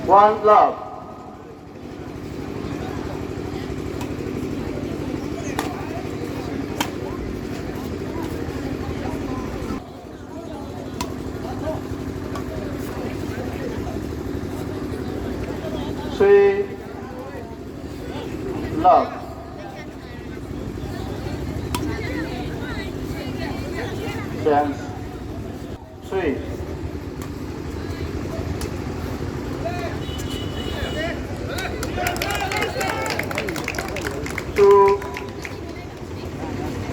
One love. Three love. Chance. Three. Two.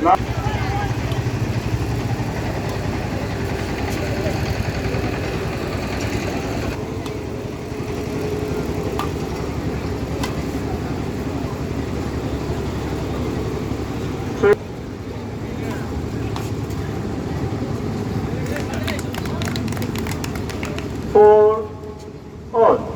Love. Three. Four. All.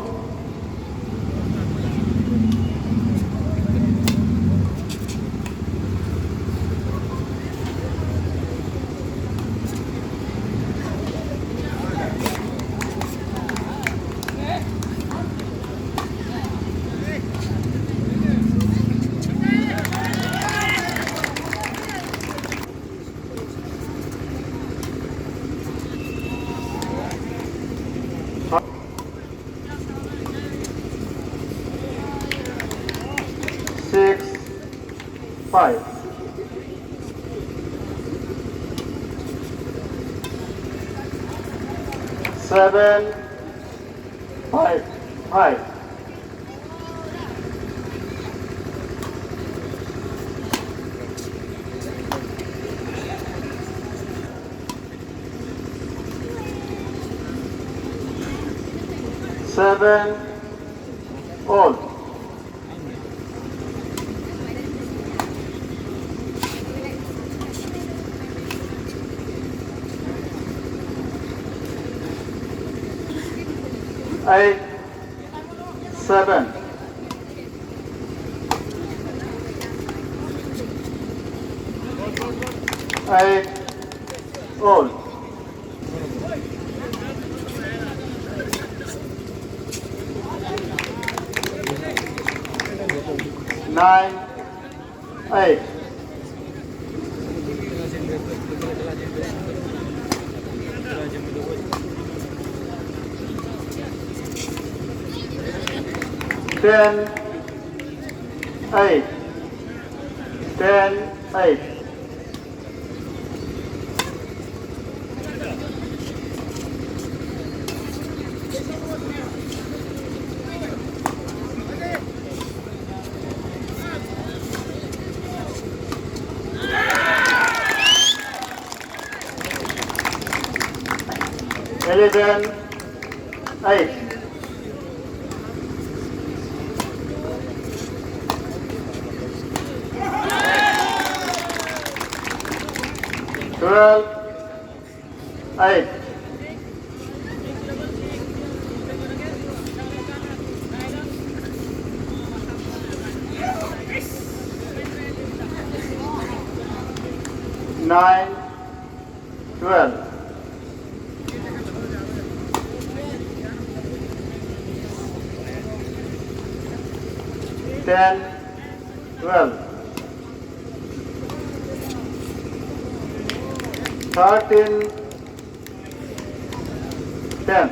Six. Five. Seven. Five. Five. Seven. All. Eight. Seven. Eight. All. Nine. Eight. Ten. Eight. 10. Eight. Eleven. Eight. 12. 8. 9. 12. 10. 12. 13. 10.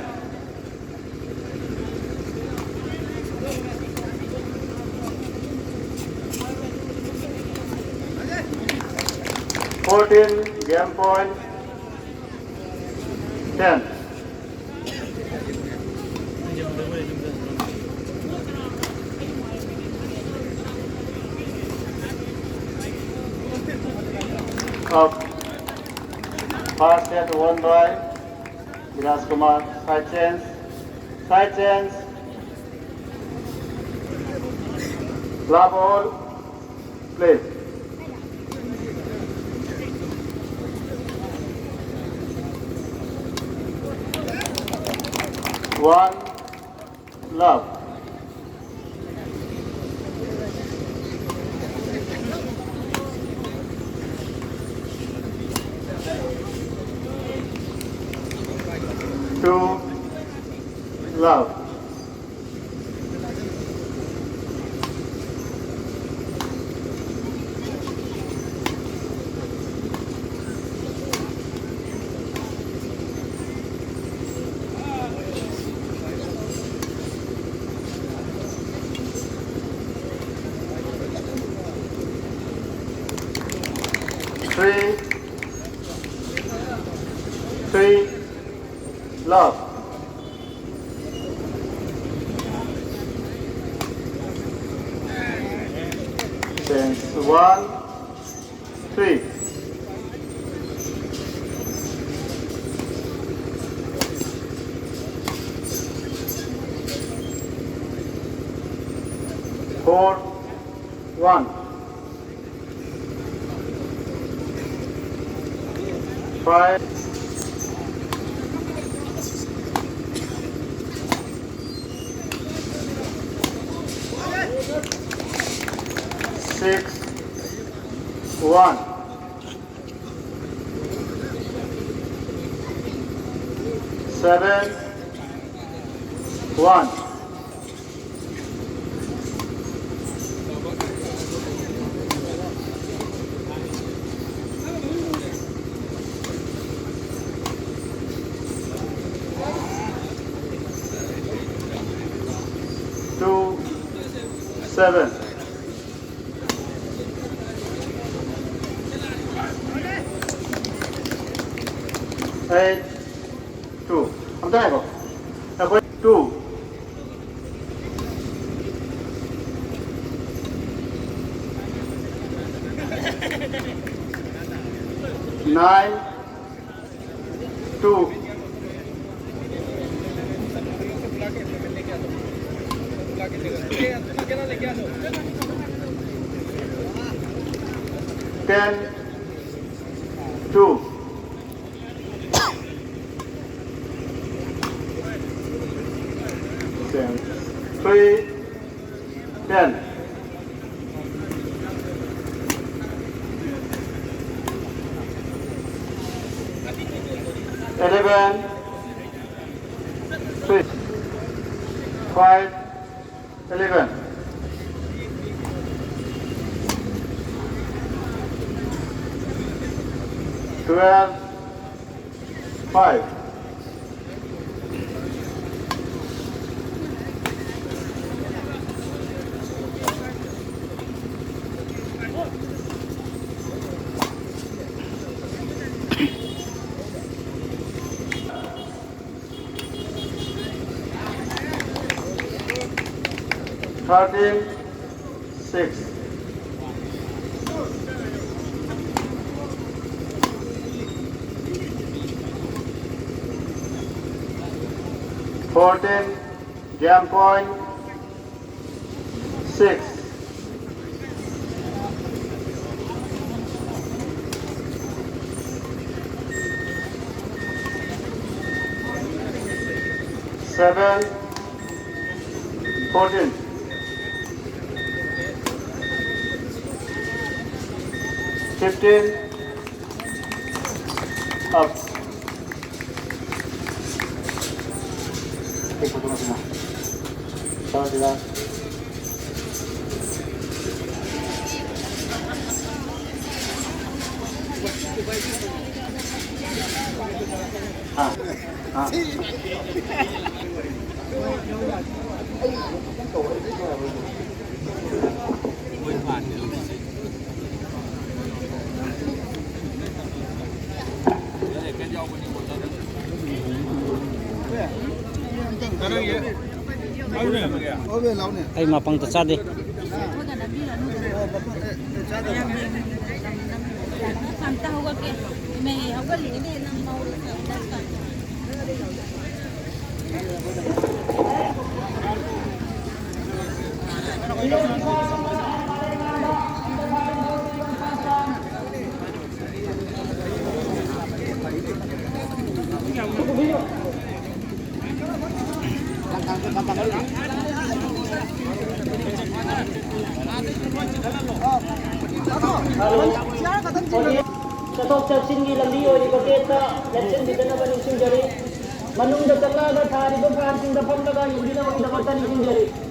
14. Game point. 10. Up. First set won by Viraj Kumar. Side chance. Side chance. Love all. Please. One. Love. Two. Love. 3, 3, love. Change 1, 3. Four, 1. 5. 6, 1. 7, 1. 2, 7. 8, 2. I'm done. Go. 2. 9, 2. 10, 2. 3, 10. 11, 3, 5, 11. 12, 5. 13, 6. 14, jam point, 6. 7, 14. 15, up. Ay mapang tasad eh. Satok sa singi lambiyo di baketa election di na baning sinjari manung da tala da thari do kan sing da pam daga hindi na makita ni sinjari